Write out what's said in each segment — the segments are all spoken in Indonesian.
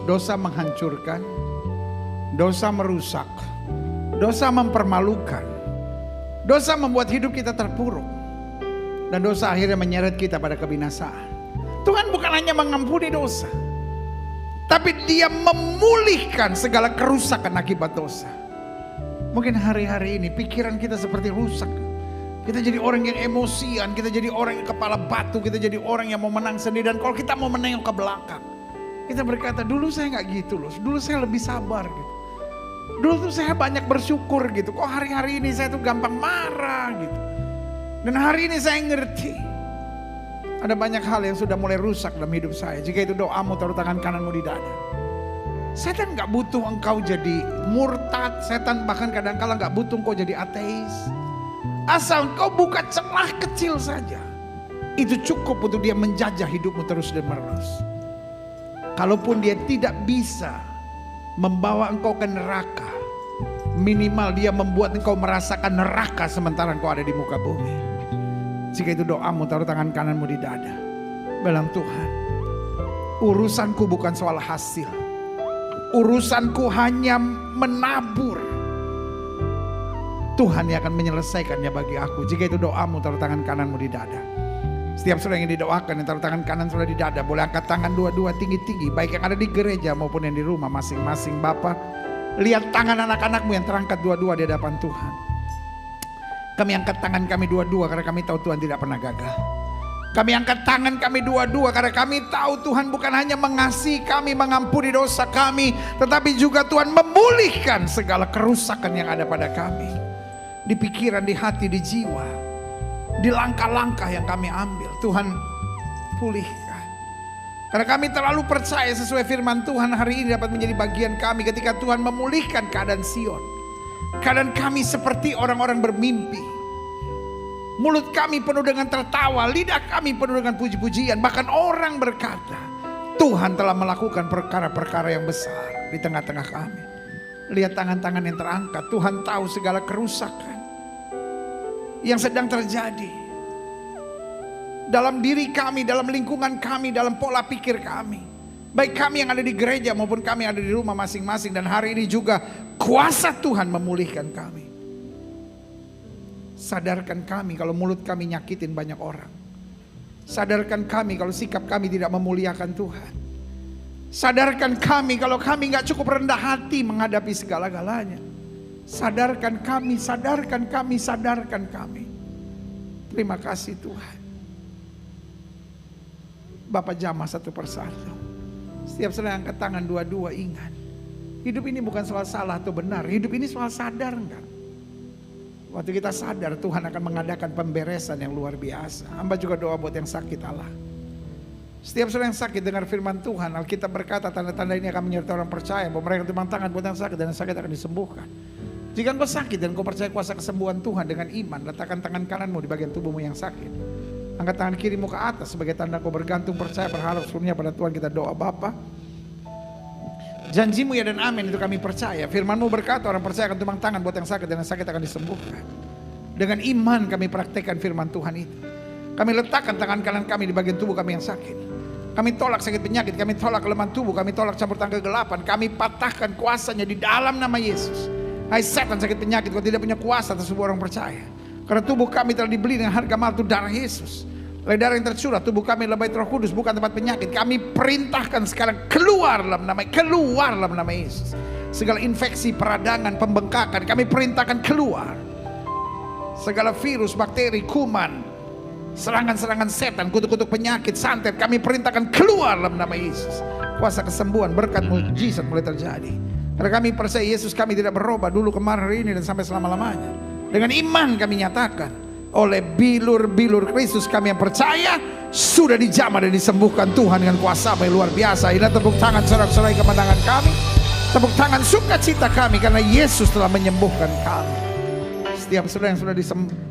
Dosa menghancurkan, dosa merusak, dosa mempermalukan, dosa membuat hidup kita terpuruk, dan dosa akhirnya menyeret kita pada kebinasaan. Tuhan bukan hanya mengampuni dosa, tapi Dia memulihkan segala kerusakan akibat dosa. Mungkin hari-hari ini pikiran kita seperti rusak. Kita jadi orang yang emosian, kita jadi orang yang kepala batu, kita jadi orang yang mau menang sendiri. Dan kalau kita mau menengok ke belakang, kita berkata, dulu saya gak gitu loh, dulu saya lebih sabar gitu. Dulu tuh saya banyak bersyukur gitu, kok hari-hari ini saya tuh gampang marah gitu. Dan hari ini saya ngerti, ada banyak hal yang sudah mulai rusak dalam hidup saya. Jika itu doamu, taruh tangan kananmu di dada. Setan gak butuh engkau jadi murtad, setan bahkan kadang-kala gak butuh engkau jadi ateis. Asal engkau buka celah kecil saja, itu cukup untuk dia menjajah hidupmu terus dan menerus. Kalaupun dia tidak bisa membawa engkau ke neraka, minimal dia membuat engkau merasakan neraka sementara engkau ada di muka bumi. Jika itu doamu, taruh tangan kananmu di dada. Bilang, Tuhan, urusanku bukan soal hasil, urusanku hanya menabur. Tuhan yang akan menyelesaikannya bagi aku. Jika itu doamu, taruh tangan kananmu di dada. Setiap saudara yang didoakan, yang taruh tangan kanan saudara di dada, boleh angkat tangan dua-dua tinggi-tinggi. Baik yang ada di gereja maupun yang di rumah masing-masing. Bapa, lihat tangan anak-anakmu yang terangkat dua-dua di hadapan Tuhan. Kami angkat tangan kami dua-dua karena kami tahu Tuhan tidak pernah gagal. Kami angkat tangan kami dua-dua karena kami tahu Tuhan bukan hanya mengasihi kami, mengampuni dosa kami, tetapi juga Tuhan memulihkan segala kerusakan yang ada pada kami. Di pikiran, di hati, di jiwa, di langkah-langkah yang kami ambil, Tuhan pulihkan. Karena kami terlalu percaya sesuai firman Tuhan hari ini dapat menjadi bagian kami ketika Tuhan memulihkan keadaan Sion. Keadaan kami seperti orang-orang bermimpi. Mulut kami penuh dengan tertawa, lidah kami penuh dengan puji-pujian. Bahkan orang berkata, Tuhan telah melakukan perkara-perkara yang besar di tengah-tengah kami. Lihat tangan-tangan yang terangkat, Tuhan tahu segala kerusakan yang sedang terjadi dalam diri kami, dalam lingkungan kami, dalam pola pikir kami. Baik kami yang ada di gereja maupun kami yang ada di rumah masing-masing. Dan hari ini juga kuasa Tuhan memulihkan kami. Sadarkan kami kalau mulut kami nyakitin banyak orang. Sadarkan kami kalau sikap kami tidak memuliakan Tuhan. Sadarkan kami kalau kami gak cukup rendah hati menghadapi segala-galanya. Sadarkan kami, sadarkan kami, sadarkan kami. Terima kasih Tuhan. Bapak jamah satu persatu. Setiap saudara angkat tangan dua-dua, ingat. Hidup ini bukan soal salah atau benar. Hidup ini soal sadar enggak. Waktu kita sadar, Tuhan akan mengadakan pemberesan yang luar biasa. Hamba juga doa buat yang sakit Allah. Setiap saudara yang sakit dengar firman Tuhan, Alkitab berkata tanda-tanda ini akan menyertai orang percaya bahwa mereka timbang tangan buat yang sakit dan yang sakit akan disembuhkan. Jika engkau sakit dan engkau percaya kuasa kesembuhan Tuhan dengan iman, letakkan tangan kananmu di bagian tubuhmu yang sakit. Angkat tangan kirimu ke atas sebagai tanda kau bergantung, percaya, berharap seluruhnya pada Tuhan. Kita doa. Bapa, janjimu ya dan amin itu kami percaya. Firmanmu berkata orang percaya akan timbang tangan buat yang sakit dan yang sakit akan disembuhkan. Dengan iman kami praktekkan firman Tuhan itu. Kami letakkan tangan kanan kami di bagian tubuh kami yang sakit. Kami tolak sakit penyakit, kami tolak kelemahan tubuh, kami tolak campur tangan kegelapan. Kami patahkan kuasanya di dalam nama Yesus. Hai setan sakit penyakit, kau tidak punya kuasa atas tubuh orang percaya. Karena tubuh kami telah dibeli dengan harga mahal, itu darah Yesus. Oleh darah yang tercurah, tubuh kami adalah bait Roh Kudus, bukan tempat penyakit. Kami perintahkan sekarang keluar dalam nama Yesus. Segala infeksi, peradangan, pembengkakan, kami perintahkan keluar. Segala virus, bakteri, kuman, serangan-serangan setan, kutuk-kutuk penyakit, santet, kami perintahkan keluar dalam nama Yesus. Kuasa kesembuhan, berkat, mukjizat mulai terjadi. Karena kami percaya Yesus kami tidak berubah dulu, kemarin, hari ini, dan sampai selama-lamanya. Dengan iman kami nyatakan, oleh bilur-bilur Kristus kami yang percaya sudah dijamah dan disembuhkan Tuhan dengan kuasa yang luar biasa. Inilah tepuk tangan sorak-sorai kemenangan kami, tepuk tangan sukacita kami karena Yesus telah menyembuhkan kami. Setiap saudara yang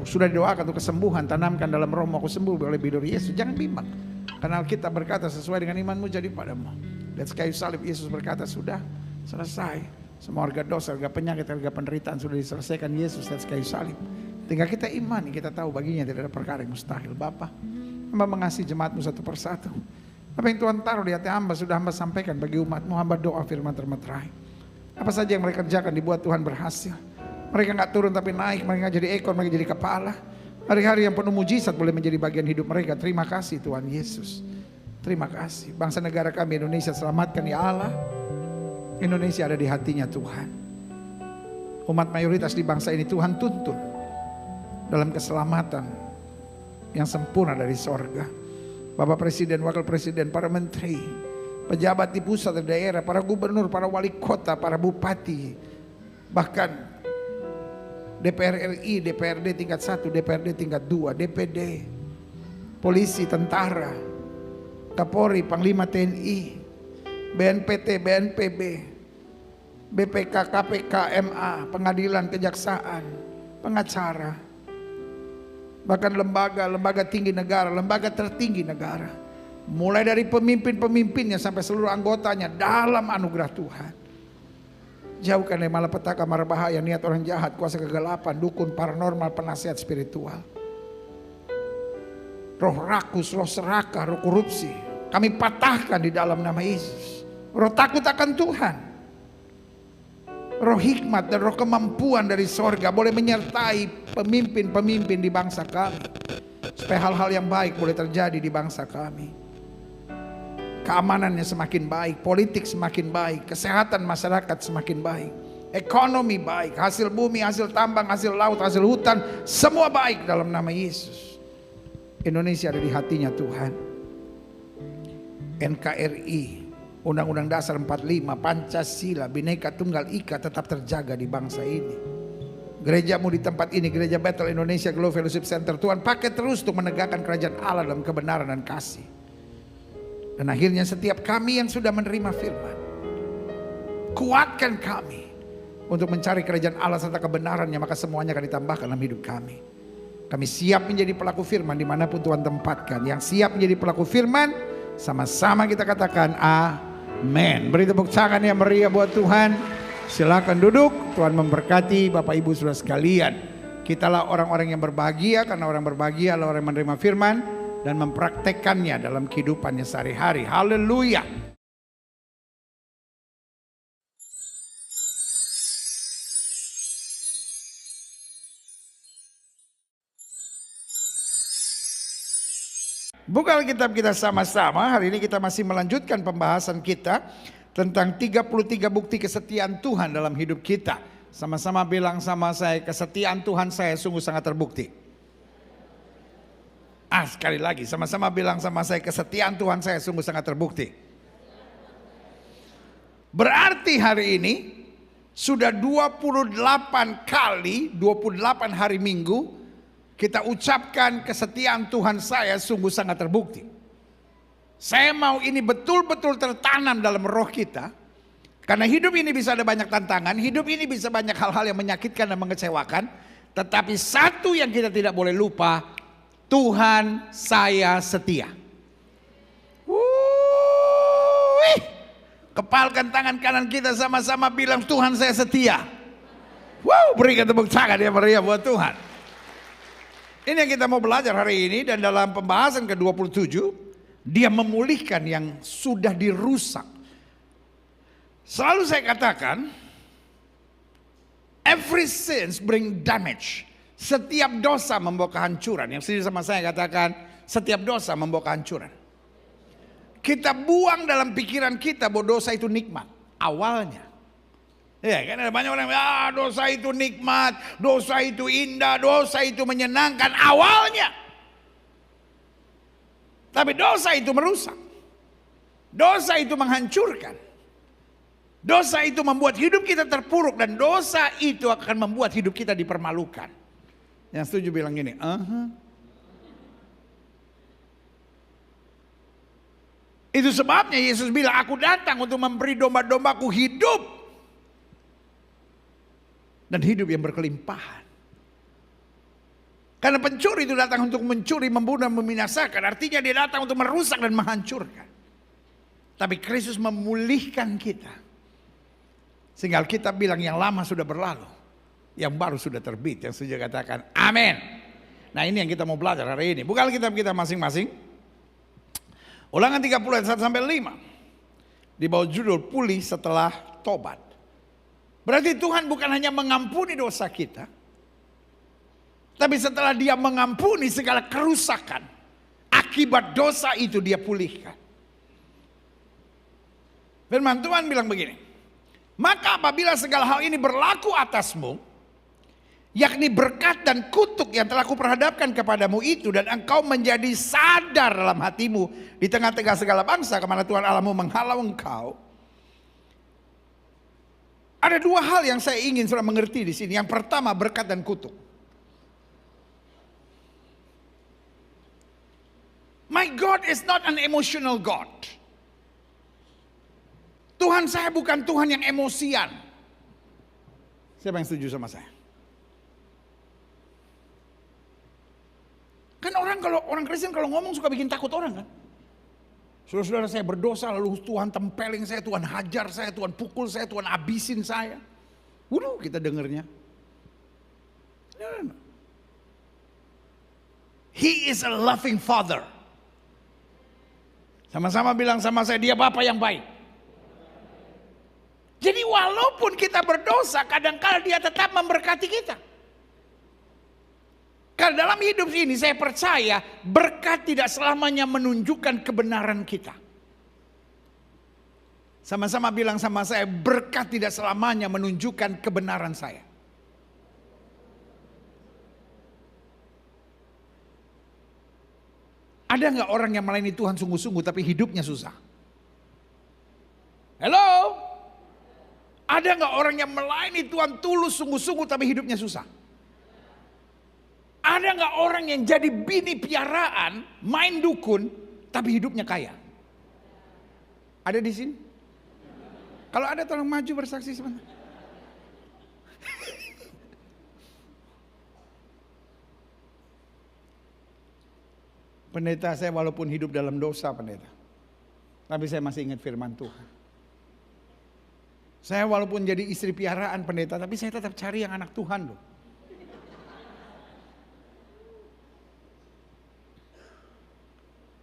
sudah didoakan untuk kesembuhan, tanamkan dalam rohmu, aku sembuh oleh bilur Yesus. Jangan bimbang, karena Alkitab berkata sesuai dengan imanmu jadi padamu. Lihat kayu salib, Yesus berkata sudah selesai. Semua harga dosa, harga penyakit, harga penderitaan sudah diselesaikan Yesus dan kayu salib. Tinggal kita imani, kita tahu baginya tidak ada perkara yang mustahil. Bapa, Hamba mengasihi jemaatmu satu persatu. Apa yang Tuhan taruh di hati hamba sudah hamba sampaikan bagi umat-Mu. Hamba doa firman termeterai. Apa saja yang mereka kerjakan dibuat Tuhan berhasil. Mereka gak turun tapi naik, mereka gak jadi ekor, mereka jadi kepala. Hari-hari yang penuh mujizat boleh menjadi bagian hidup mereka. Terima kasih Tuhan Yesus. Terima kasih. Bangsa negara kami Indonesia selamatkan ya Allah. Indonesia ada di hatinya Tuhan. Umat mayoritas di bangsa ini Tuhan tuntun dalam keselamatan yang sempurna dari sorga. Bapak Presiden, Wakil Presiden, para menteri, pejabat di pusat dan daerah, para gubernur, para wali kota, para bupati, bahkan DPR RI, DPRD tingkat 1, DPRD tingkat 2, DPD, polisi, tentara, Kapolri, Panglima TNI, BNPT, BNPB, BPK, KPK, MA, pengadilan, kejaksaan, pengacara, bahkan lembaga tinggi negara, lembaga tertinggi negara, mulai dari pemimpin-pemimpinnya sampai seluruh anggotanya dalam anugerah Tuhan. Jauhkan dari malapetaka, mara bahaya, niat orang jahat, kuasa kegelapan, dukun, paranormal, penasihat spiritual, roh rakus, roh serakah, roh korupsi, kami patahkan di dalam nama Yesus. Roh takut akan Tuhan, roh hikmat dan roh kemampuan dari sorga boleh menyertai pemimpin-pemimpin di bangsa kami, supaya hal-hal yang baik boleh terjadi di bangsa kami. Keamanannya semakin baik, politik semakin baik, kesehatan masyarakat semakin baik, ekonomi baik, hasil bumi, hasil tambang, hasil laut, hasil hutan, semua baik dalam nama Yesus. Indonesia ada di hatinya Tuhan. NKRI, Undang-Undang Dasar 45, Pancasila, Bhinneka Tunggal Ika tetap terjaga di bangsa ini. Gerejamu di tempat ini, Gereja Bethel Indonesia Glow Fellowship Center, Tuhan pakai terus untuk menegakkan kerajaan Allah dalam kebenaran dan kasih. Dan akhirnya setiap kami yang sudah menerima firman, kuatkan kami untuk mencari kerajaan Allah serta kebenarannya, maka semuanya akan ditambahkan dalam hidup kami. Kami siap menjadi pelaku firman dimanapun Tuhan tempatkan. Yang siap menjadi pelaku firman, sama-sama kita katakan amin. Beri tepuk tangan yang meriah buat Tuhan. Silakan duduk. Tuhan memberkati Bapak Ibu Saudara sekalian. Kitalah orang-orang yang berbahagia, karena orang berbahagia adalah orang yang menerima firman dan mempraktekkannya dalam kehidupannya sehari-hari. Haleluya. Buka Alkitab kita sama-sama. Hari ini kita masih melanjutkan pembahasan kita tentang 33 bukti kesetiaan Tuhan dalam hidup kita. Sama-sama bilang sama saya, kesetiaan Tuhan saya sungguh sangat terbukti. Sekali lagi, sama-sama bilang sama saya, kesetiaan Tuhan saya sungguh sangat terbukti. Berarti hari ini sudah 28 kali, 28 hari Minggu kita ucapkan kesetiaan Tuhan saya sungguh sangat terbukti. Saya mau ini betul-betul tertanam dalam roh kita. Karena hidup ini bisa ada banyak tantangan, hidup ini bisa banyak hal-hal yang menyakitkan dan mengecewakan. Tetapi satu yang kita tidak boleh lupa, Tuhan saya setia. Kepalkan tangan kanan kita, sama-sama bilang Tuhan saya setia. Berikan tepuk tangan yang meriah buat Tuhan. Ini yang kita mau belajar hari ini, dan dalam pembahasan ke-27 dia memulihkan yang sudah dirusak. Selalu saya katakan, every sins bring damage. Setiap dosa membawa kehancuran. Yang setuju sama saya katakan, setiap dosa membawa kehancuran. Kita buang dalam pikiran kita bahwa dosa itu nikmat awalnya. Ya kan, ada banyak orang bilang, dosa itu nikmat, dosa itu indah, dosa itu menyenangkan awalnya. Tapi dosa itu merusak. Dosa itu menghancurkan. Dosa itu membuat hidup kita terpuruk, dan dosa itu akan membuat hidup kita dipermalukan. Yang setuju bilang gini, Itu sebabnya Yesus bilang, aku datang untuk memberi domba-dombaku hidup, dan hidup yang berkelimpahan. Karena pencuri itu datang untuk mencuri, membunuh, membinasakan. Artinya dia datang untuk merusak dan menghancurkan. Tapi Kristus memulihkan kita. Sehingga Alkitab bilang yang lama sudah berlalu, yang baru sudah terbit. Yang setuju katakan amin. Nah, ini yang kita mau belajar hari ini. Buka Alkitab kita masing-masing. Ulangan 30 ayat 1 sampai 5. Di bawah judul pulih setelah tobat. Berarti Tuhan bukan hanya mengampuni dosa kita, tapi setelah dia mengampuni segala kerusakan, akibat dosa itu dia pulihkan. Firman Tuhan bilang begini, maka apabila segala hal ini berlaku atasmu, yakni berkat dan kutuk yang telah kuperhadapkan kepadamu itu, dan engkau menjadi sadar dalam hatimu di tengah-tengah segala bangsa kemana Tuhan Allahmu menghalau engkau. Ada dua hal yang saya ingin saudara mengerti di sini. Yang pertama, berkat dan kutuk. My God is not an emotional God. Tuhan saya bukan Tuhan yang emosian. Siapa yang setuju sama saya? Kan orang Kristen kalau ngomong suka bikin takut orang kan. Saudara-saudara, saya berdosa lalu Tuhan tempelin saya, Tuhan hajar saya, Tuhan pukul saya, Tuhan abisin saya. Waduh, kita dengernya. No. He is a loving father. Sama-sama bilang sama saya, dia Bapa yang baik. Jadi walaupun kita berdosa, kadang-kadang dia tetap memberkati kita. Karena dalam hidup ini saya percaya berkat tidak selamanya menunjukkan kebenaran kita. Sama-sama bilang sama saya, berkat tidak selamanya menunjukkan kebenaran saya. Ada nggak orang yang melayani Tuhan sungguh-sungguh tapi hidupnya susah? Hello? Ada nggak orang yang melayani Tuhan tulus sungguh-sungguh tapi hidupnya susah? Ada nggak orang yang jadi bini piaraan, main dukun, tapi hidupnya kaya? Ada di sini? Kalau ada tolong maju bersaksi sebentar. Pendeta, saya walaupun hidup dalam dosa pendeta, tapi saya masih ingat firman Tuhan. Saya walaupun jadi istri piaraan pendeta, tapi saya tetap cari yang anak Tuhan loh.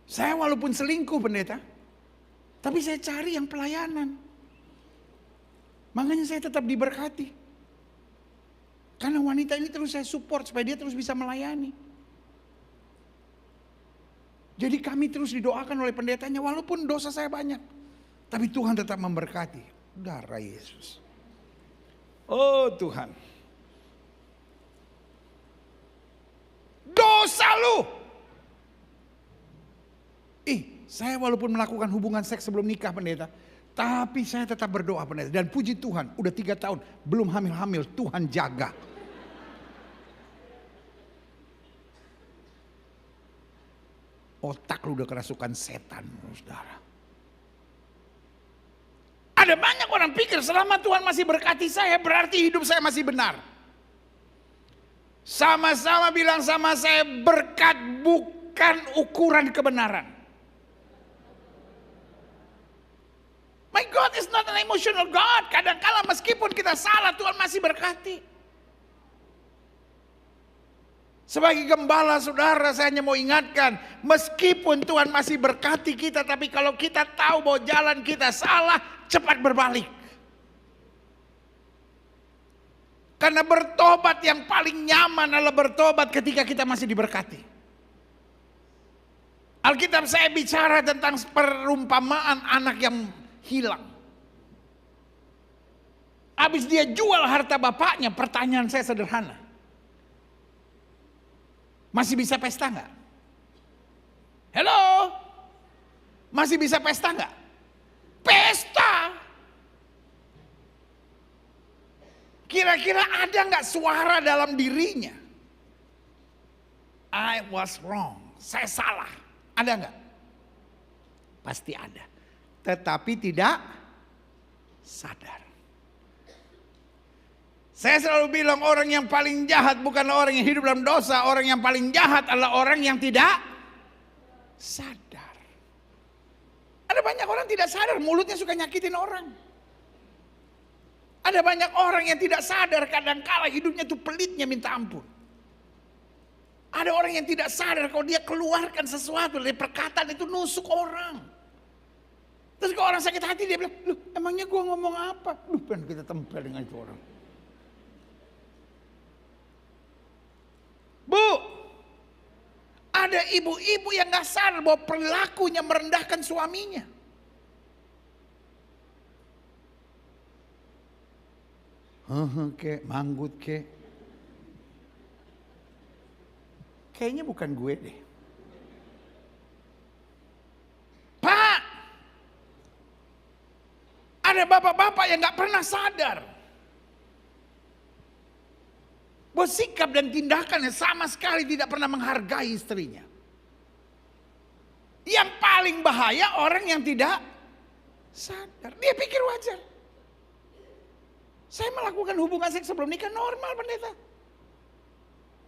Saya walaupun selingkuh pendeta, tapi saya cari yang pelayanan. Makanya saya tetap diberkati. Karena wanita ini terus saya support supaya dia terus bisa melayani. Jadi kami terus didoakan oleh pendetanya walaupun dosa saya banyak. Tapi Tuhan tetap memberkati. Darah Yesus. Oh Tuhan. Dosa lu. Saya walaupun melakukan hubungan seks sebelum nikah pendeta, tapi saya tetap berdoa pendeta. Dan puji Tuhan, udah 3 tahun belum hamil-hamil, Tuhan jaga. Otak lu udah kerasukan setan, saudara. Ada banyak orang pikir selama Tuhan masih berkati saya, berarti hidup saya masih benar. Sama-sama bilang sama saya, berkat bukan ukuran kebenaran. My God is not an emotional God. Kadang-kala meskipun kita salah, Tuhan masih berkati. Sebagai gembala saudara, saya hanya mau ingatkan, meskipun Tuhan masih berkati kita, tapi kalau kita tahu bahwa jalan kita salah, cepat berbalik. Karena bertobat yang paling nyaman adalah bertobat ketika kita masih diberkati. Alkitab saya bicara tentang perumpamaan anak yang hilang. Habis dia jual harta bapaknya, pertanyaan saya sederhana. Masih bisa pesta nggak? Hello? Masih bisa pesta nggak? Pesta. Kira-kira ada nggak suara dalam dirinya? I was wrong. Saya salah. Ada nggak? Pasti ada. Tetapi tidak sadar. Saya selalu bilang orang yang paling jahat bukanlah orang yang hidup dalam dosa. Orang yang paling jahat adalah orang yang tidak sadar. Ada banyak orang tidak sadar, mulutnya suka nyakitin orang. Ada banyak orang yang tidak sadar, kadang-kala hidupnya tuh pelitnya minta ampun. Ada orang yang tidak sadar kalau dia keluarkan sesuatu dari perkataan itu nusuk orang. Terus kalau orang sakit hati dia bilang, "Loh, emangnya gue ngomong apa?" Pengen kita tempel dengan itu orang. Bu, ada ibu-ibu yang gak sadar bahwa perilakunya merendahkan suaminya. Kek, manggut kek. Kayaknya bukan gue deh. Pak, ada bapak-bapak yang gak pernah sadar bahwa sikap dan tindakannya sama sekali tidak pernah menghargai istrinya. Yang paling bahaya orang yang tidak sadar. Dia pikir wajar. Saya melakukan hubungan seks sebelum nikah normal, pendeta.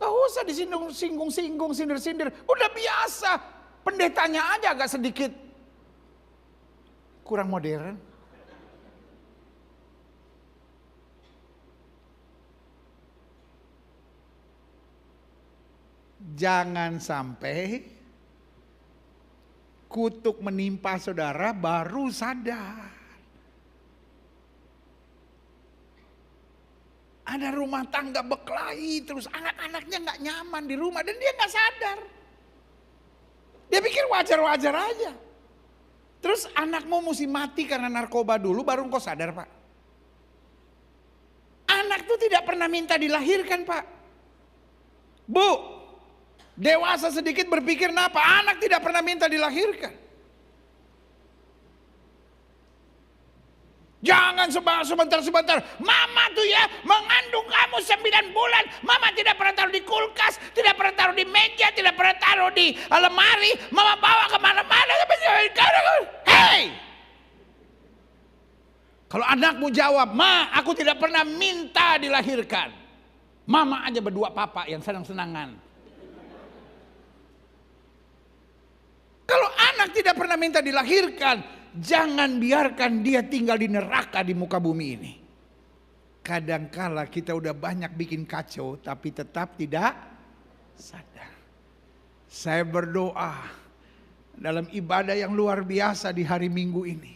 Gak usah disinggung-singgung, sindir-sindir. Udah biasa. Pendetanya aja agak sedikit kurang modern. Jangan sampai kutuk menimpa saudara baru sadar. Ada rumah tangga berkelahi terus anak-anaknya gak nyaman di rumah dan dia gak sadar. Dia pikir wajar-wajar aja. Terus anakmu mesti mati karena narkoba dulu baru engkau sadar, Pak. Anak tuh tidak pernah minta dilahirkan, Pak. Bu, dewasa sedikit berpikir kenapa anak tidak pernah minta dilahirkan. Jangan sebentar-sebentar. Mama tuh ya mengandung kamu 9 bulan. Mama tidak pernah taruh di kulkas, tidak pernah taruh di meja, tidak pernah taruh di lemari. Mama bawa kemana-mana. Hei! Kalau anakmu jawab, "Ma, aku tidak pernah minta dilahirkan." Mama aja berdua papa yang senang-senangan. Kalau anak tidak pernah minta dilahirkan, jangan biarkan dia tinggal di neraka di muka bumi ini. Kadangkala kita udah banyak bikin kacau tapi tetap tidak sadar. Saya berdoa dalam ibadah yang luar biasa di hari Minggu ini.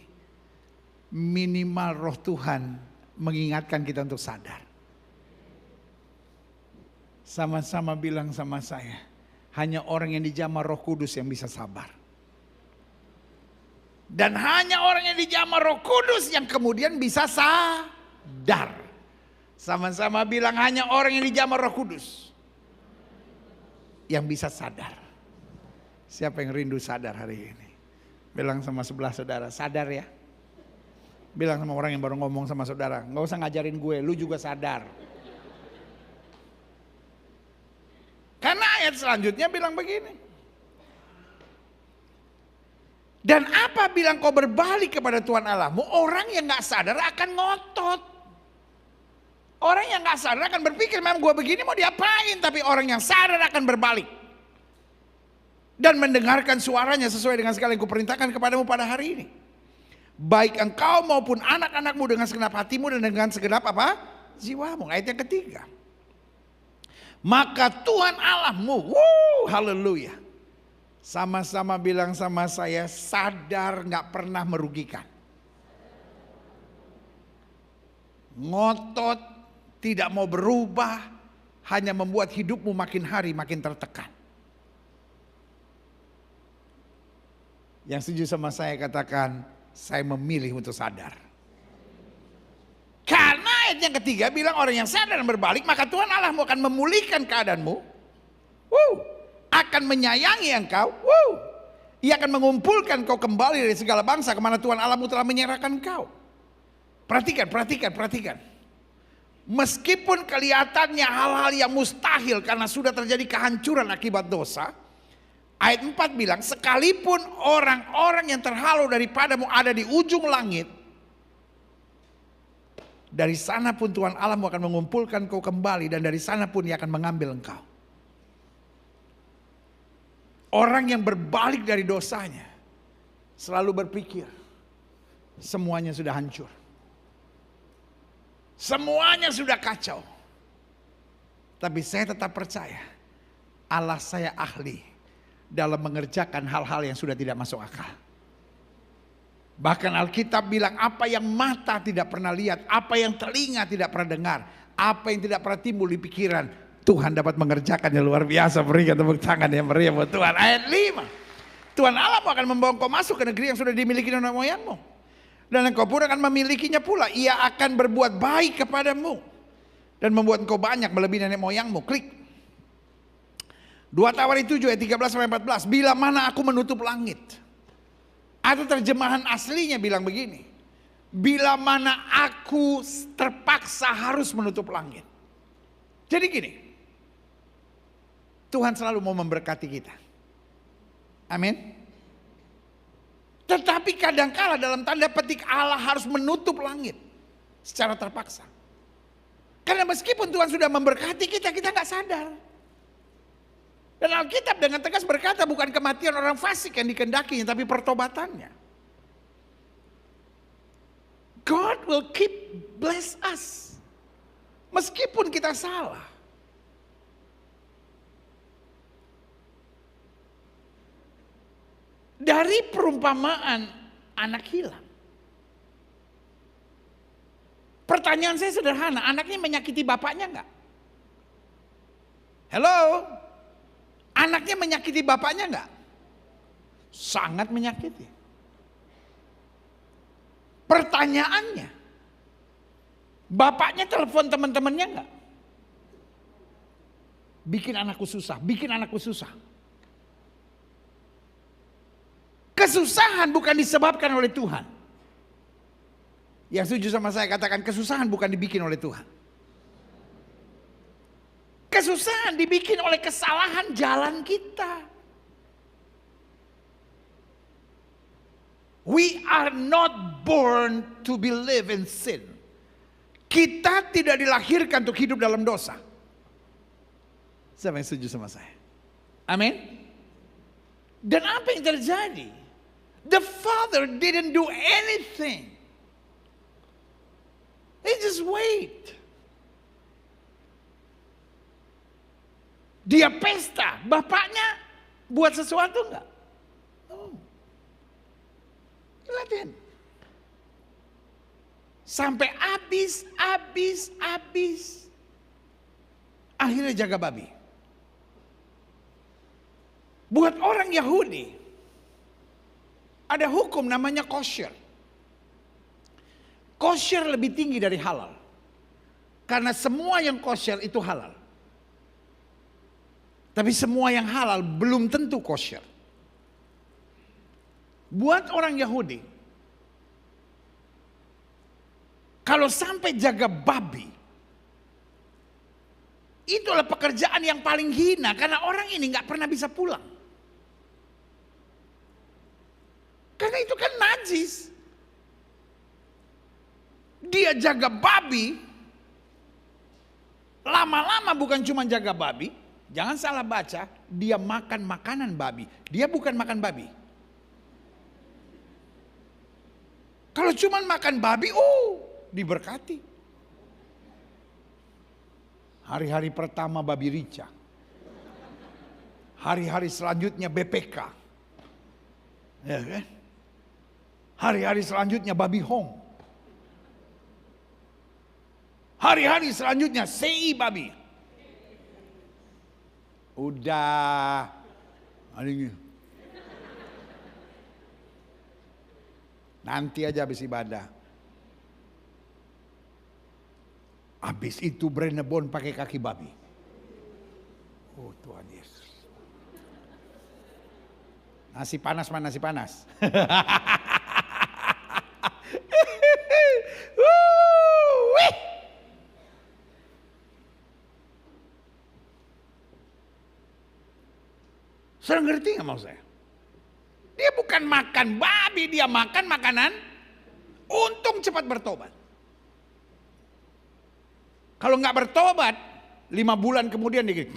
Minimal roh Tuhan mengingatkan kita untuk sadar. Sama-sama bilang sama saya, hanya orang yang dijamah Roh Kudus yang bisa sabar. Dan hanya orang yang dijamah Roh Kudus yang kemudian bisa sadar. Sama-sama bilang hanya orang yang dijamah Roh Kudus yang bisa sadar. Siapa yang rindu sadar hari ini? Bilang sama sebelah saudara, sadar ya. Bilang sama orang yang baru ngomong sama saudara, nggak usah ngajarin gue, lu juga sadar. Karena ayat selanjutnya bilang begini. Dan apabila kau berbalik kepada Tuhan Allahmu, orang yang gak sadar akan ngotot. Orang yang gak sadar akan berpikir, memang gue begini mau diapain. Tapi orang yang sadar akan berbalik. Dan mendengarkan suaranya sesuai dengan segala yang kuperintahkan kepadamu pada hari ini. Baik engkau maupun anak-anakmu dengan segenap hatimu dan dengan segenap apa? Jiwamu. Ayat yang ketiga. Maka Tuhan Allahmu, haleluya. Sama-sama bilang sama saya, sadar gak pernah merugikan. Ngotot, tidak mau berubah, hanya membuat hidupmu makin hari makin tertekan. Yang setuju sama saya katakan, saya memilih untuk sadar. Karena ayat yang ketiga bilang orang yang sadar dan berbalik, maka Tuhan Allahmu akan memulihkan keadaanmu. Akan menyayangi engkau. Ia akan mengumpulkan kau kembali dari segala bangsa kemana Tuhan Allahmu telah menyerahkan engkau. Perhatikan. Meskipun kelihatannya hal-hal yang mustahil karena sudah terjadi kehancuran akibat dosa. Ayat 4 bilang, sekalipun orang-orang yang terhalau daripadamu ada di ujung langit, dari sana pun Tuhan Allahmu akan mengumpulkan kau kembali, dan dari sana pun Ia akan mengambil engkau. Orang yang berbalik dari dosanya selalu berpikir semuanya sudah hancur. Semuanya sudah kacau. Tapi saya tetap percaya Allah saya ahli dalam mengerjakan hal-hal yang sudah tidak masuk akal. Bahkan Alkitab bilang apa yang mata tidak pernah lihat, apa yang telinga tidak pernah dengar, apa yang tidak pernah timbul di pikiran, Tuhan dapat mengerjakannya luar biasa. Berikan tepuk tangan yang meriah buat Tuhan. Ayat 5. Tuhan Allah akan membawa engkau masuk ke negeri yang sudah dimiliki nenek moyangmu. Dan engkau pun akan memilikinya pula. Ia akan berbuat baik kepadamu. Dan membuat engkau banyak melebihi nenek moyangmu. Klik. 2 Tawari 7 ayat 13-14. Bila mana aku menutup langit. Atau terjemahan aslinya bilang begini. Bila mana aku terpaksa harus menutup langit. Jadi gini. Tuhan selalu mau memberkati kita. Amin. Tetapi kadangkala dalam tanda petik Allah harus menutup langit secara terpaksa. Karena meskipun Tuhan sudah memberkati kita, kita nggak sadar. Dan Alkitab dengan tegas berkata bukan kematian orang fasik yang dikehendakinya, tapi pertobatannya. God will keep bless us. Meskipun kita salah. Dari perumpamaan anak hilang. Pertanyaan saya sederhana, anaknya menyakiti bapaknya enggak? Hello? Anaknya menyakiti bapaknya enggak? Sangat menyakiti. Pertanyaannya, bapaknya telepon teman-temannya enggak? Bikin anakku susah, bikin anakku susah. Kesusahan bukan disebabkan oleh Tuhan. Yang setuju sama saya katakan kesusahan bukan dibikin oleh Tuhan. Kesusahan dibikin oleh kesalahan jalan kita. We are not born to be live in sin. Kita tidak dilahirkan untuk hidup dalam dosa. Siapa yang setuju sama saya? Amin. Dan apa yang terjadi? The father didn't do anything. He just wait. Dia pesta, bapaknya buat sesuatu enggak? No. Lihatin. Sampai habis. Akhirnya jaga babi. Buat orang Yahudi, ada hukum namanya kosher. Kosher lebih tinggi dari halal. Karena semua yang kosher itu halal. Tapi semua yang halal belum tentu kosher. Buat orang Yahudi, kalau sampai jaga babi, itulah pekerjaan yang paling hina. Karena orang ini gak pernah bisa pulang. Karena itu kan najis. Dia jaga babi. Lama-lama bukan cuma jaga babi. Jangan salah baca. Dia makan makanan babi. Dia bukan makan babi. Kalau cuma makan babi, diberkati. Hari-hari pertama babi rica. Hari-hari selanjutnya BPK. Ya kan? Hari-hari selanjutnya babi hong. Hari-hari selanjutnya CI babi. Udah. Nanti aja habis ibadah. Habis itu Brenebon pakai kaki babi. Oh Tuhan Yesus. Nasi panas mana nasi panas? Saya ngerti nggak mau saya? Dia bukan makan babi, dia makan makanan. Untung cepat bertobat. Kalau nggak bertobat, 5 bulan kemudian dia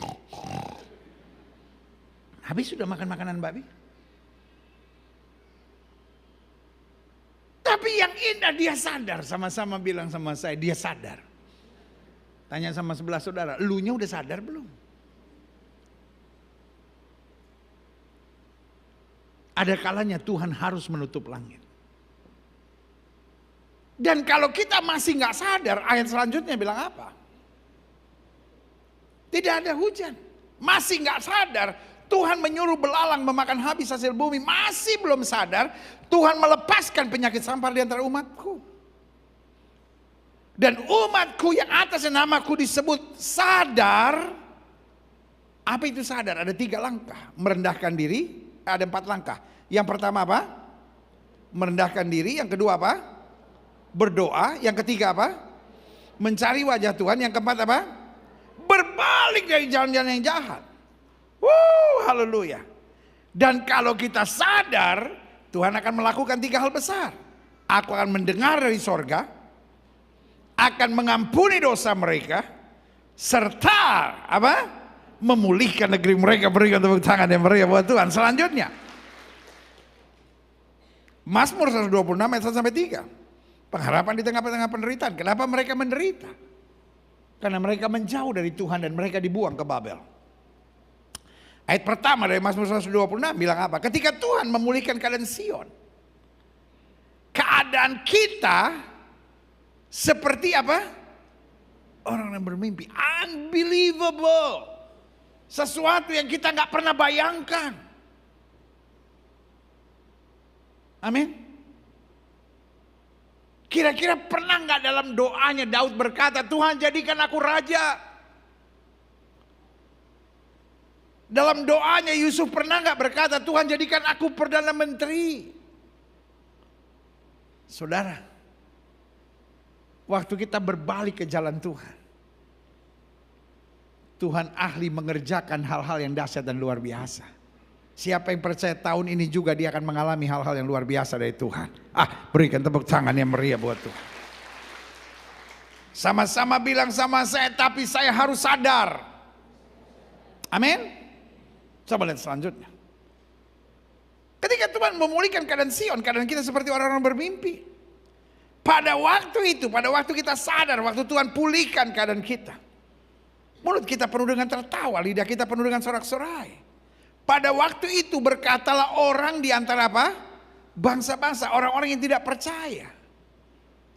habis sudah makan makanan babi. Tapi yang indah dia sadar, sama-sama bilang sama saya, dia sadar. Tanya sama sebelah saudara, elunya udah sadar belum? ada kalanya Tuhan harus menutup langit. Dan kalau kita masih nggak sadar, ayat selanjutnya bilang apa? Tidak ada hujan. Masih nggak sadar, Tuhan menyuruh belalang memakan habis hasil bumi. Masih belum sadar, Tuhan melepaskan penyakit sampar di antara umatku. Dan umatku yang atas namaku disebut sadar. Apa itu sadar? Ada 3 langkah. Merendahkan diri, ada 4 langkah. Yang pertama apa? Merendahkan diri. Yang kedua apa? Berdoa. Yang ketiga apa? Mencari wajah Tuhan. Yang keempat apa? Berbalik dari jalan-jalan yang jahat. Haleluya. Dan kalau kita sadar, Tuhan akan melakukan 3 hal besar. Aku akan mendengar dari sorga, akan mengampuni dosa mereka, serta apa? Memulihkan negeri mereka. Berikan tepuk tangan yang meriah buat Tuhan. Selanjutnya, Mazmur 126 ayat 1 sampai 3. Pengharapan di tengah-tengah penderitaan. Kenapa mereka menderita? Karena mereka menjauh dari Tuhan dan mereka dibuang ke Babel. Ayat pertama dari Mazmur 126 bilang apa? Ketika Tuhan memulihkan keadaan Sion, keadaan kita seperti apa? Orang yang bermimpi. Unbelievable. Sesuatu yang kita nggak pernah bayangkan. Amin. Kira-kira pernah nggak dalam doanya Daud berkata, Tuhan jadikan aku raja? Dalam doanya Yusuf pernah nggak berkata, Tuhan jadikan aku perdana menteri? Saudara, waktu kita berbalik ke jalan Tuhan, Tuhan ahli mengerjakan hal-hal yang dahsyat dan luar biasa. Siapa yang percaya tahun ini juga dia akan mengalami hal-hal yang luar biasa dari Tuhan. Berikan tepuk tangan yang meriah buat Tuhan. Sama-sama bilang sama saya, tapi saya harus sadar. Amin. Coba lihat selanjutnya. Ketika Tuhan memulihkan keadaan Sion, keadaan kita seperti orang-orang bermimpi. Pada waktu itu, pada waktu kita sadar, waktu Tuhan pulihkan keadaan kita, mulut kita penuh dengan tertawa, lidah kita penuh dengan sorak-sorai. Pada waktu itu berkatalah orang di antara apa? Bangsa-bangsa, orang-orang yang tidak percaya.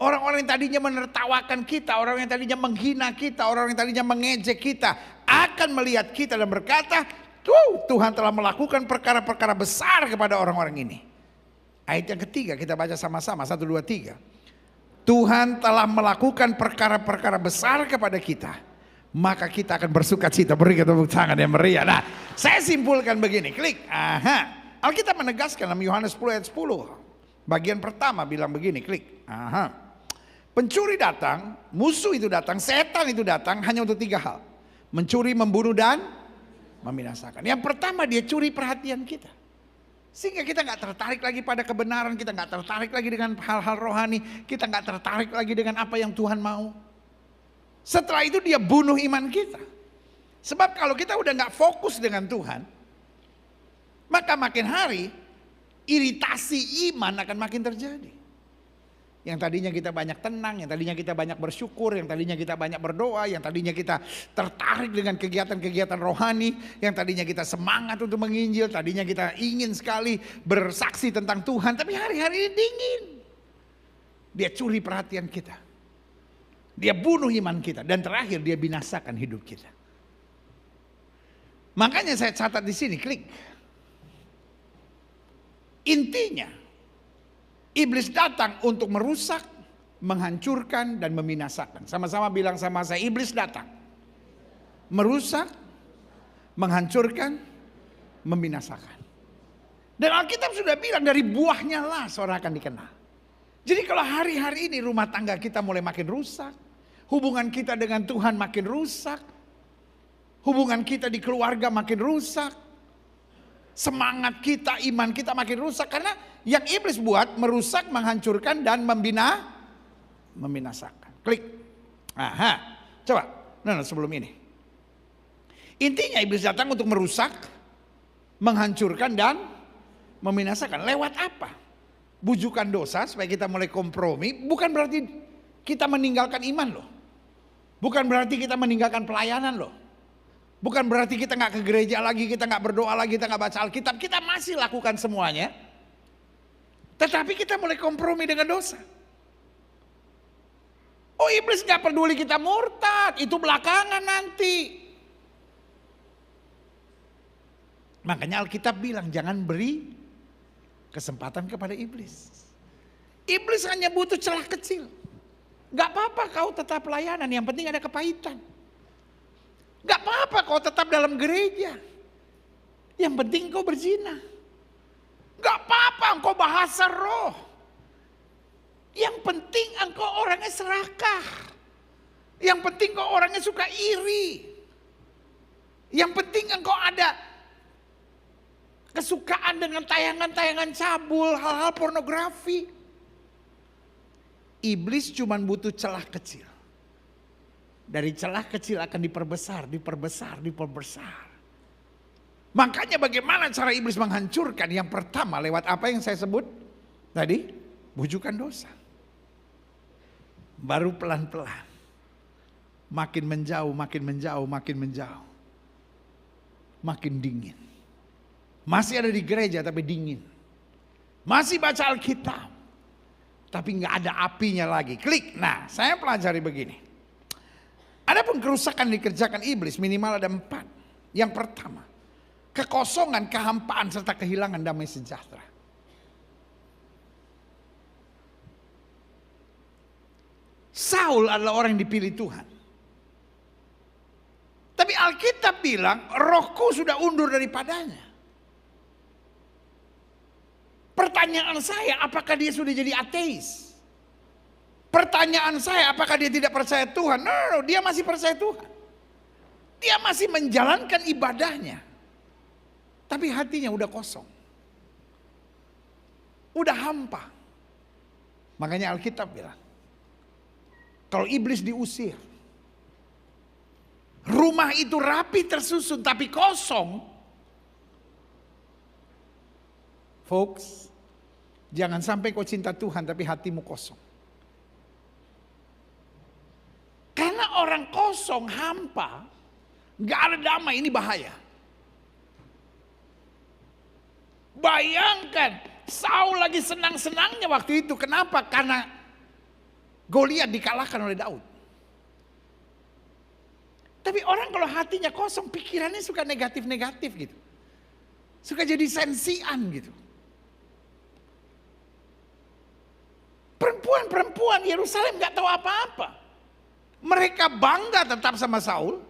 Orang-orang yang tadinya menertawakan kita, orang yang tadinya menghina kita, orang yang tadinya mengejek kita, akan melihat kita dan berkata, Tuhan telah melakukan perkara-perkara besar kepada orang-orang ini. Ayat yang ketiga kita baca sama-sama, 1, 2, 3. Tuhan telah melakukan perkara-perkara besar kepada kita, maka kita akan bersuka cita. Berikan tepuk tangan yang meriah. Nah, saya simpulkan begini, klik. Alkitab menegaskan dalam Yohanes 10 ayat 10. Bagian pertama bilang begini, klik. Pencuri datang, musuh itu datang, setan itu datang hanya untuk 3 hal. Mencuri, membunuh, dan membinasakan. Yang pertama, dia curi perhatian kita. Sehingga kita nggak tertarik lagi pada kebenaran, kita nggak tertarik lagi dengan hal-hal rohani, kita nggak tertarik lagi dengan apa yang Tuhan mau. Setelah itu dia bunuh iman kita. Sebab kalau kita udah nggak fokus dengan Tuhan, maka makin hari iritasi iman akan makin terjadi. Yang tadinya kita banyak tenang, yang tadinya kita banyak bersyukur, yang tadinya kita banyak berdoa, yang tadinya kita tertarik dengan kegiatan-kegiatan rohani, yang tadinya kita semangat untuk menginjil, tadinya kita ingin sekali bersaksi tentang Tuhan, tapi hari-hari ini dingin. Dia curi perhatian kita. Dia bunuh iman kita, dan terakhir dia binasakan hidup kita. Makanya saya catat di sini, klik. Intinya, iblis datang untuk merusak, menghancurkan, dan membinasakan. Sama-sama bilang sama saya, iblis datang. Merusak, menghancurkan, membinasakan. Dan Alkitab sudah bilang dari buahnya lah seorang akan dikenal. Jadi kalau hari-hari ini rumah tangga kita mulai makin rusak, hubungan kita dengan Tuhan makin rusak, hubungan kita di keluarga makin rusak, semangat kita, iman kita makin rusak, karena yang iblis buat merusak, menghancurkan, dan membinasakan. Klik. Coba. Sebelum ini. Intinya iblis datang untuk merusak, menghancurkan, dan membinasakan. Lewat apa? Bujukan dosa supaya kita mulai kompromi. Bukan berarti kita meninggalkan iman loh. Bukan berarti kita meninggalkan pelayanan loh. Bukan berarti kita nggak ke gereja lagi, kita nggak berdoa lagi, kita nggak baca Alkitab. Kita masih lakukan semuanya. Tetapi kita mulai kompromi dengan dosa. Oh, iblis nggak peduli kita murtad, itu belakangan nanti. Makanya Alkitab bilang jangan beri kesempatan kepada iblis. Iblis hanya butuh celah kecil. Gak apa-apa kau tetap pelayanan, yang penting ada kepahitan. Gak apa-apa kau tetap dalam gereja, yang penting kau berzina. Gak apa-apa engkau bahasa roh, yang penting engkau orangnya serakah. Yang penting engkau orangnya suka iri. Yang penting engkau ada kesukaan dengan tayangan-tayangan cabul, hal-hal pornografi. Iblis cuma butuh celah kecil. Dari celah kecil akan diperbesar, diperbesar, diperbesar. Makanya bagaimana cara iblis menghancurkan? Yang pertama lewat apa yang saya sebut tadi? Bujukan dosa. Baru pelan-pelan. Makin menjauh, makin menjauh, makin menjauh. Makin dingin. Masih ada di gereja tapi dingin. Masih baca Alkitab. Tapi nggak ada apinya lagi. Klik. Nah, saya pelajari begini. Adapun kerusakan dikerjakan iblis minimal ada 4. Yang pertama, kekosongan, kehampaan serta kehilangan damai sejahtera. Saul adalah orang yang dipilih Tuhan. Tapi Alkitab bilang rohku sudah undur daripadanya. Pertanyaan saya, apakah dia sudah jadi ateis? Pertanyaan saya, apakah dia tidak percaya Tuhan? No, dia masih percaya Tuhan. Dia masih menjalankan ibadahnya. Tapi hatinya udah kosong. Udah hampa. Makanya Alkitab bilang, kalau iblis diusir, rumah itu rapi tersusun tapi kosong. Folks, jangan sampai kau cinta Tuhan tapi hatimu kosong. Karena orang kosong, hampa, gak ada damai, ini bahaya. Bayangkan, Saul lagi senang-senangnya waktu itu. Kenapa? Karena Goliat dikalahkan oleh Daud. Tapi orang kalau hatinya kosong, pikirannya suka negatif-negatif gitu. Suka jadi sensian gitu. Perempuan-perempuan Yerusalem gak tahu apa-apa. Mereka bangga tetap sama Saul.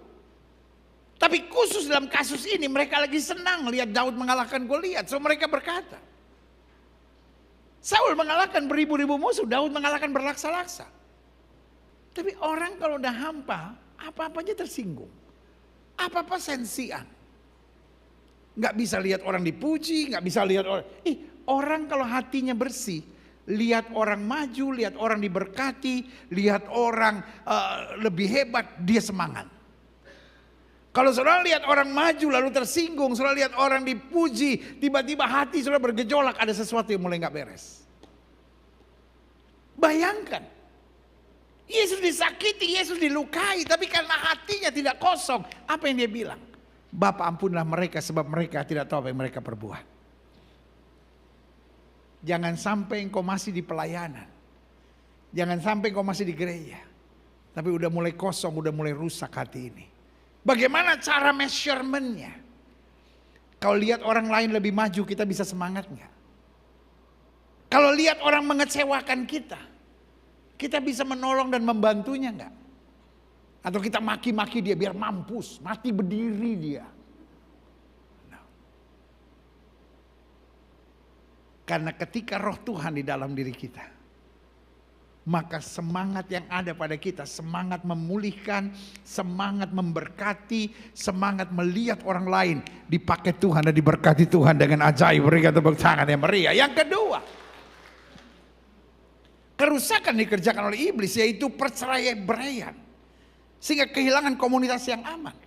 Tapi khusus dalam kasus ini mereka lagi senang lihat Daud mengalahkan Goliat. So mereka berkata, Saul mengalahkan beribu-ribu musuh, Daud mengalahkan berlaksa-laksa. Tapi orang kalau udah hampa, apa-apanya tersinggung. Apa-apa sensian. Gak bisa lihat orang dipuji, gak bisa lihat orang. Orang kalau hatinya bersih, lihat orang maju, lihat orang diberkati, lihat orang lebih hebat, dia semangat. Kalau saudara lihat orang maju lalu tersinggung, saudara lihat orang dipuji, tiba-tiba hati saudara bergejolak, ada sesuatu yang mulai gak beres. Bayangkan, Yesus disakiti, Yesus dilukai, tapi karena hatinya tidak kosong, apa yang dia bilang? Bapa ampunlah mereka sebab mereka tidak tahu apa yang mereka perbuat. Jangan sampai engkau masih di pelayanan. Jangan sampai engkau masih di gereja. Tapi udah mulai kosong, udah mulai rusak hati ini. Bagaimana cara measurementnya? Kalau lihat orang lain lebih maju, kita bisa semangat nggak? Kalau lihat orang mengecewakan kita bisa menolong dan membantunya nggak? Atau kita maki-maki dia biar mampus, mati berdiri dia. Karena ketika roh Tuhan di dalam diri kita, maka semangat yang ada pada kita, semangat memulihkan, semangat memberkati, semangat melihat orang lain dipakai Tuhan dan diberkati Tuhan dengan ajaib. Berikan tepuk tangan yang meriah. Yang kedua, kerusakan dikerjakan oleh iblis, yaitu perceraian-beraian. Sehingga kehilangan komunitas yang aman.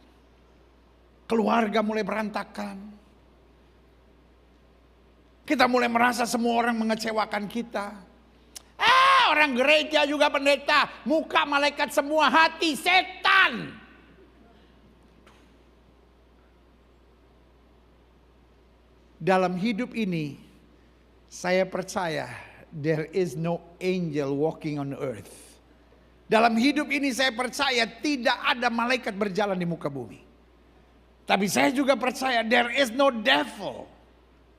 Keluarga mulai berantakan. Kita mulai merasa semua orang mengecewakan kita. Orang gereja juga pendeta, muka malaikat semua, hati setan. dalam hidup ini saya percaya there is no angel walking on earth. Dalam hidup ini saya percaya tidak ada malaikat berjalan di muka bumi. Tapi saya juga percaya there is no devil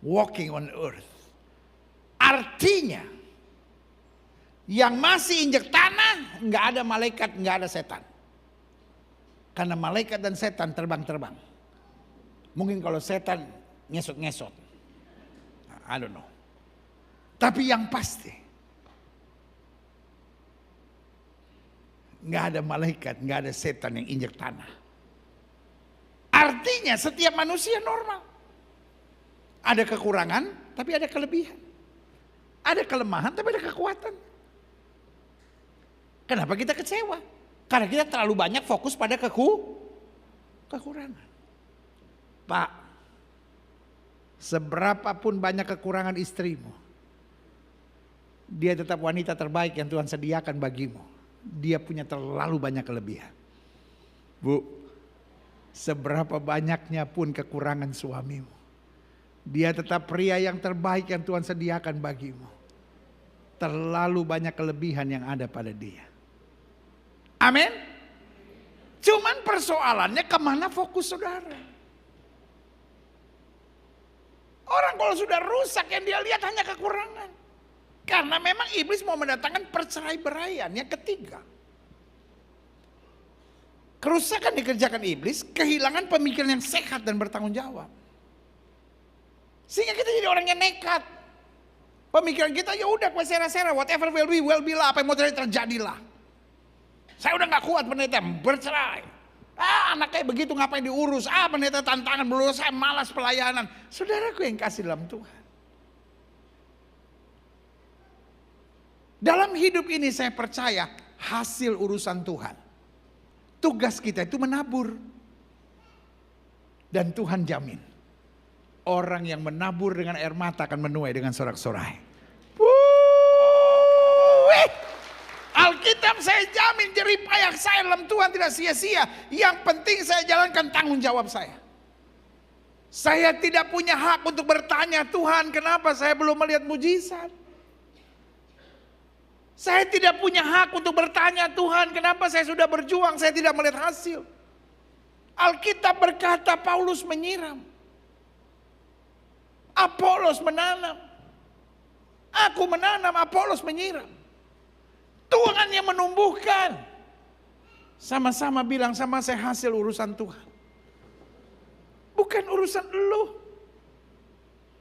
walking on earth. Artinya yang masih injek tanah nggak ada malaikat, nggak ada setan. Karena malaikat dan setan terbang-terbang. Mungkin kalau setan ngesot-ngesot, I don't know. Tapi yang pasti nggak ada malaikat, nggak ada setan yang injek tanah. Artinya setiap manusia normal. Ada kekurangan, tapi ada kelebihan. Ada kelemahan, tapi ada kekuatan. Kenapa kita kecewa? Karena kita terlalu banyak fokus pada kekurangan. Pak, seberapapun banyak kekurangan istrimu, dia tetap wanita terbaik yang Tuhan sediakan bagimu. Dia punya terlalu banyak kelebihan. Bu, seberapa banyaknya pun kekurangan suamimu, dia tetap pria yang terbaik yang Tuhan sediakan bagimu. Terlalu banyak kelebihan yang ada pada dia. Amin. Cuman persoalannya kemana fokus saudara? Orang kalau sudah rusak yang dia lihat hanya kekurangan. Karena memang iblis mau mendatangkan perceraian yang ketiga. Kerusakan dikerjakan iblis, kehilangan pemikiran yang sehat dan bertanggung jawab. Sehingga kita jadi orang yang nekat. Pemikiran kita ya udah sera-sera, whatever will be lah, apa yang mau terjadilah. Saya udah gak kuat pendeta, bercerai. Anak kayak begitu ngapain diurus? Pendeta tantangan belum, saya malas pelayanan. Saudaraku yang kasih dalam Tuhan. Dalam hidup ini saya percaya hasil urusan Tuhan. Tugas kita itu menabur. Dan Tuhan jamin. Orang yang menabur dengan air mata akan menuai dengan sorak-sorai. Alkitab saya jamin jerih payah saya dalam Tuhan tidak sia-sia. Yang penting saya jalankan tanggung jawab saya. Saya tidak punya hak untuk bertanya, Tuhan kenapa saya belum melihat mujizat. Saya tidak punya hak untuk bertanya, Tuhan kenapa saya sudah berjuang saya tidak melihat hasil. Alkitab berkata Paulus menyiram, Apolos menanam, aku menanam, Apolos menyiram. Tuhan yang menumbuhkan. Sama-sama bilang sama saya hasil urusan Tuhan. Bukan urusan lu.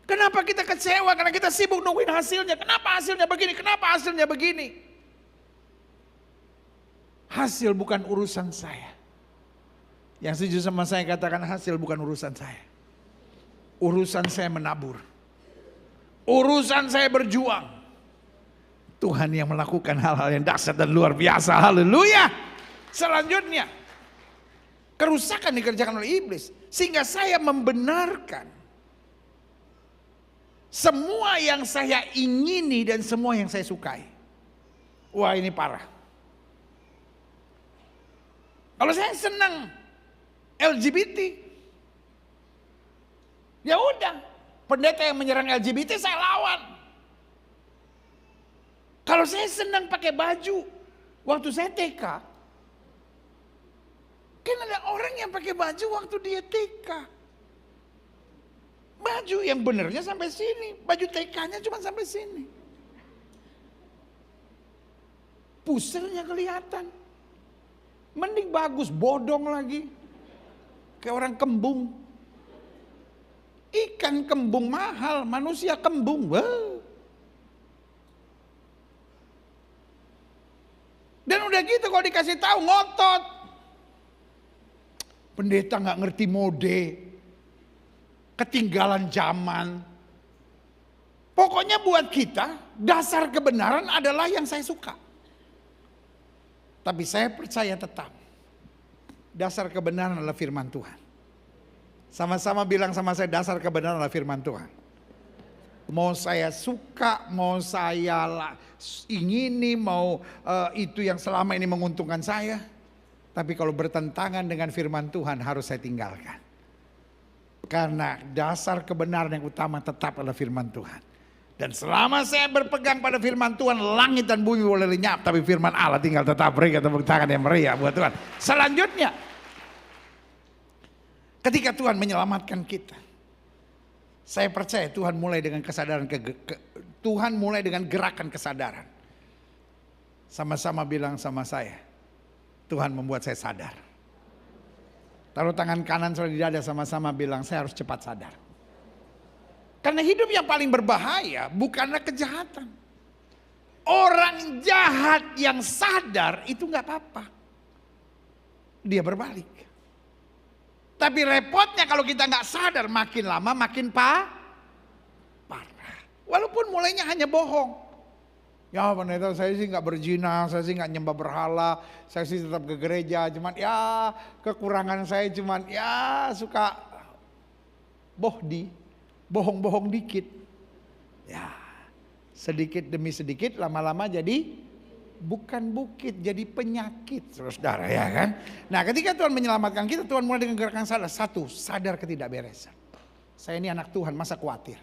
Kenapa kita kecewa? Karena kita sibuk nungguin hasilnya. Kenapa hasilnya begini? Kenapa hasilnya begini? Hasil bukan urusan saya. Yang setuju sama saya katakan hasil bukan urusan saya. Urusan saya menabur. Urusan saya berjuang. Tuhan yang melakukan hal-hal yang dahsyat dan luar biasa. Haleluya. Selanjutnya, kerusakan dikerjakan oleh iblis sehingga saya membenarkan semua yang saya ingini dan semua yang saya sukai. Wah, ini parah. Kalau saya senang LGBT, ya udah, pendeta yang menyerang LGBT saya lawan. Kalau saya senang pakai baju, waktu saya TK, kan ada orang yang pakai baju waktu dia TK. Baju yang benernya sampai sini, baju TK-nya cuma sampai sini. Pusernya kelihatan. Mending bagus, bodong lagi. Kayak orang kembung. Ikan kembung mahal, manusia kembung. Wah. Dan udah gitu kalau dikasih tahu ngotot. Pendeta nggak ngerti mode, ketinggalan zaman. Pokoknya buat kita dasar kebenaran adalah yang saya suka. Tapi saya percaya tetap dasar kebenaran adalah firman Tuhan. Sama-sama bilang sama saya dasar kebenaran adalah firman Tuhan. Mau saya suka, mau saya ingini, mau itu yang selama ini menguntungkan saya. Tapi kalau bertentangan dengan firman Tuhan harus saya tinggalkan. Karena dasar kebenaran yang utama tetap adalah firman Tuhan. Dan selama saya berpegang pada firman Tuhan, langit dan bumi boleh lenyap, tapi firman Allah tinggal tetap. Berikan tepuk tangan yang meriah buat Tuhan. Selanjutnya, ketika Tuhan menyelamatkan kita, saya percaya Tuhan mulai dengan kesadaran, Tuhan mulai dengan gerakan kesadaran. Sama-sama bilang sama saya, Tuhan membuat saya sadar. Taruh tangan kanan saudara di dada, sama-sama bilang, saya harus cepat sadar. Karena hidup yang paling berbahaya bukanlah kejahatan. Orang jahat yang sadar itu gak apa-apa. Dia berbalik. Tapi repotnya kalau kita gak sadar, makin lama makin parah. Walaupun mulainya hanya bohong. Ya pendeta, saya sih nggak berzina, saya sih nggak nyembah berhala, saya sih tetap ke gereja, cuman ya kekurangan saya cuman ya suka bohong-bohong dikit. Ya sedikit demi sedikit lama-lama jadi bukan bukit, jadi penyakit, saudara ya kan. Nah ketika Tuhan menyelamatkan kita, Tuhan mulai dengan gerakan sadar. Satu, sadar ketidakberesan. Saya ini anak Tuhan, masa khawatir?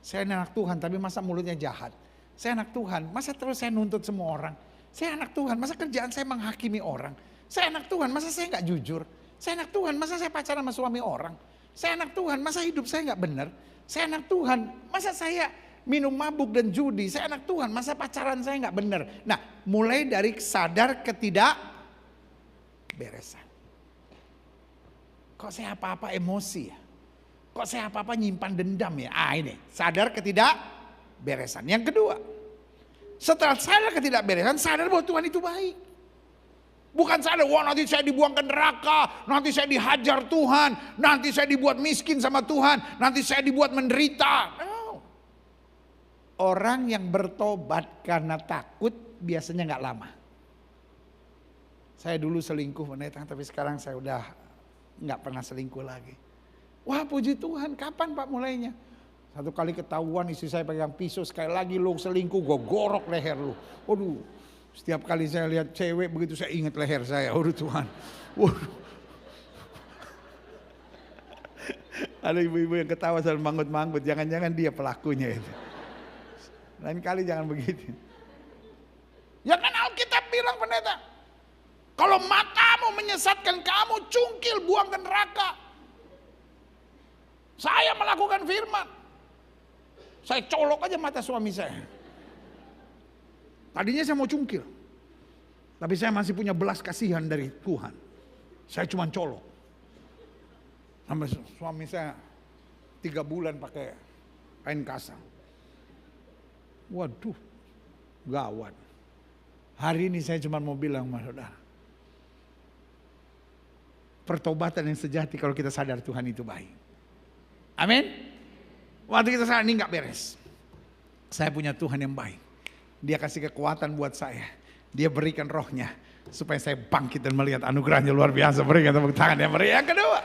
Saya ini anak Tuhan tapi masa mulutnya jahat? Saya anak Tuhan, masa terus saya nuntut semua orang? Saya anak Tuhan, masa kerjaan saya menghakimi orang? Saya anak Tuhan, masa saya nggak jujur? Saya anak Tuhan, masa saya pacaran sama suami orang? Saya anak Tuhan, masa hidup saya nggak benar? Saya anak Tuhan, masa saya minum mabuk dan judi? Saya anak Tuhan, masa pacaran saya nggak benar? Nah, mulai dari sadar ketidakberesan. Kok saya apa-apa emosi ya? Kok saya apa-apa nyimpan dendam ya? Ini sadar ketidakberesan. Yang kedua, setelah sadar ketidakberesan, sadar bahwa Tuhan itu baik. Bukan sadar, wah nanti saya dibuang ke neraka, nanti saya dihajar Tuhan, nanti saya dibuat miskin sama Tuhan, nanti saya dibuat menderita. No. Orang yang bertobat karena takut biasanya nggak lama. Saya dulu selingkuh pendeta, tapi sekarang saya udah nggak pernah selingkuh lagi. Wah puji Tuhan, kapan Pak mulainya? Satu kali ketahuan istri saya pegang pisau, sekali lagi lu selingkuh, gue gorok leher lu. Waduh, setiap kali saya lihat cewek begitu saya ingat leher saya. Waduh Tuhan, waduh. Ada ibu-ibu yang ketawa sambil manggut-manggut, jangan-jangan dia pelakunya itu. Lain kali jangan begitu. Ya kan Alkitab bilang pendeta, kalau matamu menyesatkan kamu, cungkil buang ke neraka. Saya melakukan firman. Saya colok aja mata suami saya. Tadinya saya mau cungkil. Tapi saya masih punya belas kasihan dari Tuhan. Saya cuma colok. Sampai suami saya 3 bulan pakai kain kasang. Waduh, gawat. Hari ini saya cuma mau bilang sama saudara. Pertobatan yang sejati kalau kita sadar Tuhan itu baik. Amin. Waktu kita sadar ini gak beres. Saya punya Tuhan yang baik. Dia kasih kekuatan buat saya. Dia berikan rohnya. Supaya saya bangkit dan melihat anugerahnya luar biasa. Berikan tepuk tangan yang meriah. Yang kedua.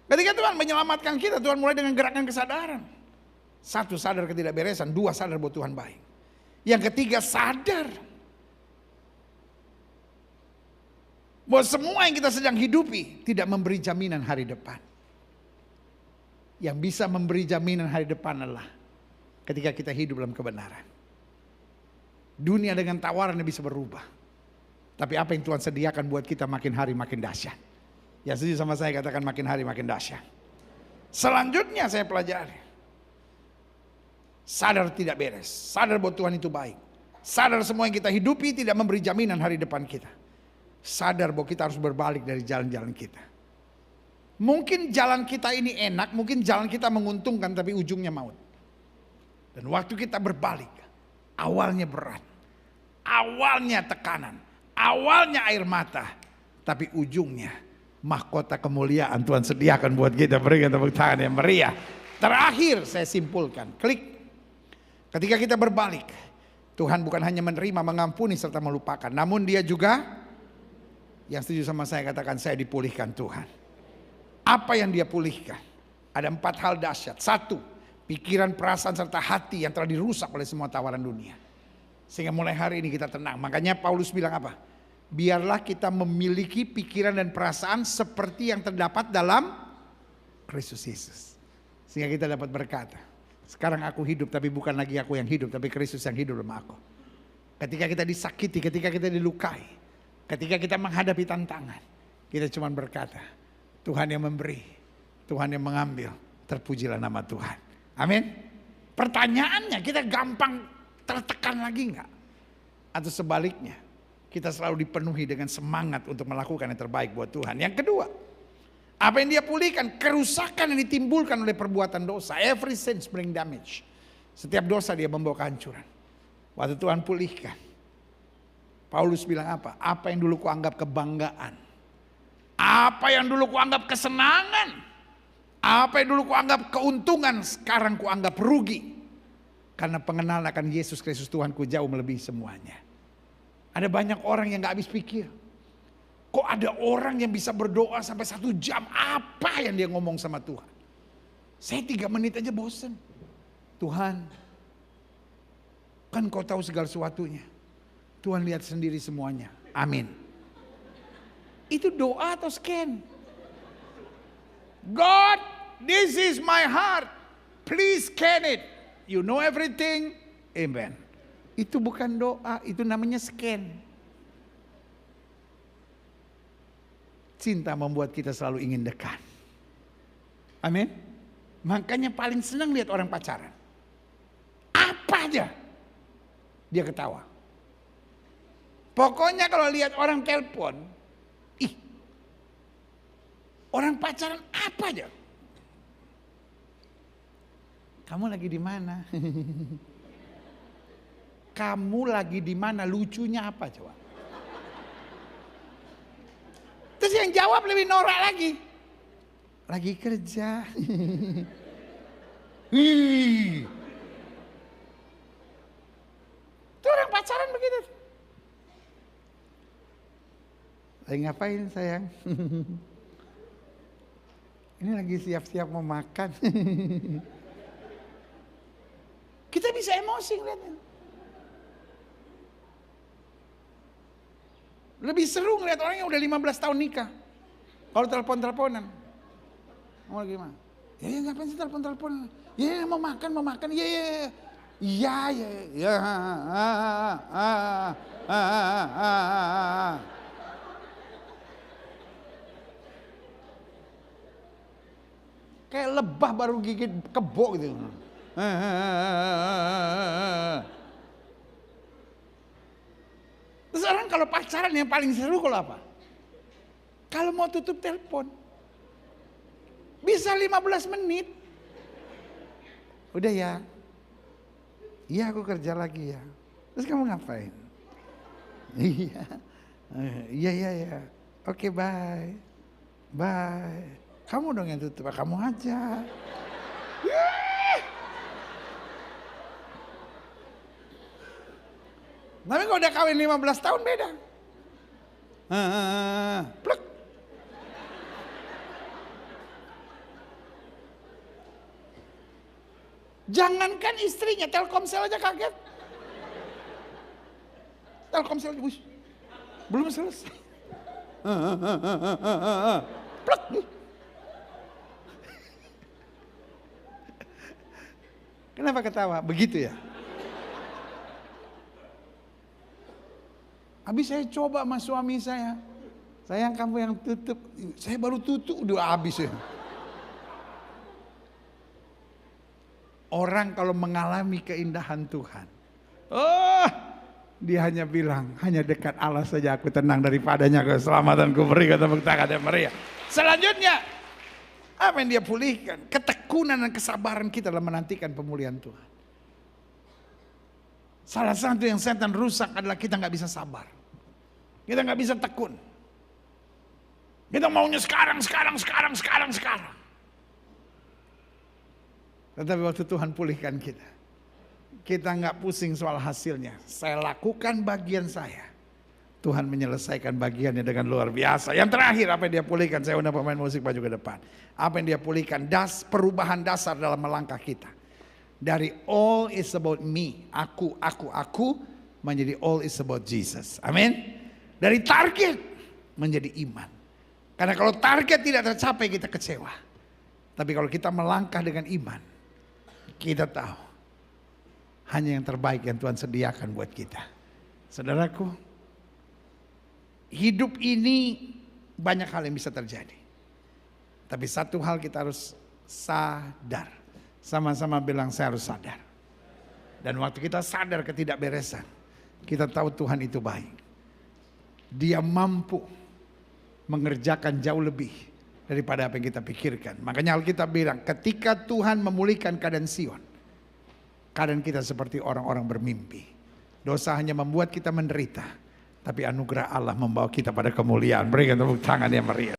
Ketika Tuhan menyelamatkan kita, Tuhan mulai dengan gerakan kesadaran. 1, sadar ketidakberesan. 2, sadar bahwa Tuhan baik. Yang ketiga, sadar bahwa semua yang kita sedang hidupi tidak memberi jaminan hari depan. Yang bisa memberi jaminan hari depan adalah ketika kita hidup dalam kebenaran. Dunia dengan tawarannya bisa berubah. Tapi apa yang Tuhan sediakan buat kita makin hari makin dahsyat. Ya setuju sama saya, katakan makin hari makin dahsyat. Selanjutnya saya pelajari. Sadar tidak beres. Sadar bahwa Tuhan itu baik. Sadar semua yang kita hidupi tidak memberi jaminan hari depan kita. Sadar bahwa kita harus berbalik dari jalan-jalan kita. Mungkin jalan kita ini enak, mungkin jalan kita menguntungkan, tapi ujungnya maut. Dan waktu kita berbalik, awalnya berat, awalnya tekanan, awalnya air mata, tapi ujungnya mahkota kemuliaan Tuhan sediakan buat kita. Berikan tepuk tangan yang meriah. Terakhir saya simpulkan, klik. Ketika kita berbalik, Tuhan bukan hanya menerima, mengampuni serta melupakan, namun Dia juga, yang setuju sama saya katakan, saya dipulihkan Tuhan. Apa yang Dia pulihkan? Ada 4 hal dahsyat. 1, pikiran, perasaan, serta hati yang telah dirusak oleh semua tawaran dunia. Sehingga mulai hari ini kita tenang. Makanya Paulus bilang apa? Biarlah kita memiliki pikiran dan perasaan seperti yang terdapat dalam Kristus Yesus. Sehingga kita dapat berkata, sekarang aku hidup tapi bukan lagi aku yang hidup, tapi Kristus yang hidup dalam aku. Ketika kita disakiti, ketika kita dilukai, ketika kita menghadapi tantangan, kita cuma berkata, Tuhan yang memberi, Tuhan yang mengambil, terpujilah nama Tuhan. Amin. Pertanyaannya, kita gampang tertekan lagi enggak? Atau sebaliknya, kita selalu dipenuhi dengan semangat untuk melakukan yang terbaik buat Tuhan. Yang kedua, apa yang dia pulihkan? Kerusakan yang ditimbulkan oleh perbuatan dosa. Every sin bring damage. Setiap dosa dia membawa kehancuran. Waktu Tuhan pulihkan, Paulus bilang apa? Apa yang dulu kuanggap kebanggaan, apa yang dulu kuanggap kesenangan, apa yang dulu kuanggap keuntungan, sekarang kuanggap rugi. Karena pengenalan akan Yesus Kristus Tuhanku jauh melebihi semuanya. Ada banyak orang yang gak habis pikir. Kok ada orang yang bisa berdoa sampai 1 jam? Apa yang dia ngomong sama Tuhan? Saya 3 menit aja bosen. Tuhan, kan kau tahu segala sesuatunya. Tuhan lihat sendiri semuanya. Amin. Itu doa atau scan? God, this is my heart. Please scan it. You know everything. Amen. Itu bukan doa, itu namanya scan. Cinta membuat kita selalu ingin dekat. Amin. Makanya paling senang lihat orang pacaran. Apa aja dia ketawa. Pokoknya kalau lihat orang telepon, orang pacaran apa aja. Kamu lagi di mana? Kamu lagi di mana? Lucunya apa coba? Terus yang jawab lebih norak lagi. Lagi kerja. Itu orang pacaran begitu. Lagi ngapain sayang? Ini lagi siap-siap mau makan. Kita bisa emosi ngeliatnya. Lebih seru ngeliat orang yang udah 15 tahun nikah. Kalau telepon-teleponan. Mau lagi gimana? Ya ngapain sih telepon-teleponan? Ya mau makan. Ya. Kayak lebah baru gigit kebo gitu. Terus orang kalau pacaran yang paling seru kalau apa? Kalau mau tutup telepon. Bisa 15 menit. Udah ya. Iya aku kerja lagi ya. Terus kamu ngapain? Iya. Oke bye. Bye. Kamu dong yang tutup, kamu aja. Tapi kalau udah kawin 15 tahun beda. Plek. Jangankan istrinya, Telkomsel aja kaget. Telkomsel belum selesai. Plek. Kenapa ketawa? Begitu ya? Habis saya coba sama suami saya. Sayang kamu yang tutup. Saya baru tutup udah habis ya. Orang kalau mengalami keindahan Tuhan. Dia hanya bilang, hanya dekat Allah saja aku tenang, daripadanya keselamatanku beri, kata tepuk tangan yang meriah. Selanjutnya, apa yang dia pulihkan? Ketekunan dan kesabaran kita dalam menantikan pemulihan Tuhan. Salah satu yang setan rusak adalah kita nggak bisa sabar. Kita nggak bisa tekun. Kita maunya sekarang. Tetapi waktu Tuhan pulihkan kita nggak pusing soal hasilnya. Saya lakukan bagian saya. Tuhan menyelesaikan bagiannya dengan luar biasa. Yang terakhir apa yang dia pulihkan? Saya undang pemain musik maju ke depan. Apa yang dia pulihkan? Perubahan dasar dalam melangkah kita. Dari all is about me, aku, menjadi all is about Jesus. Amin. Dari target menjadi iman. Karena kalau target tidak tercapai kita kecewa. Tapi kalau kita melangkah dengan iman, kita tahu hanya yang terbaik yang Tuhan sediakan buat kita. Saudaraku, hidup ini banyak hal yang bisa terjadi. Tapi satu hal kita harus sadar. Sama-sama bilang, saya harus sadar. Dan waktu kita sadar ketidakberesan, kita tahu Tuhan itu baik. Dia mampu mengerjakan jauh lebih daripada apa yang kita pikirkan. Makanya Alkitab bilang, ketika Tuhan memulihkan keadaan Sion, keadaan kita seperti orang-orang bermimpi. Dosa hanya membuat kita menderita, tapi anugerah Allah membawa kita pada kemuliaan. Berikan tepuk tangan yang meriah.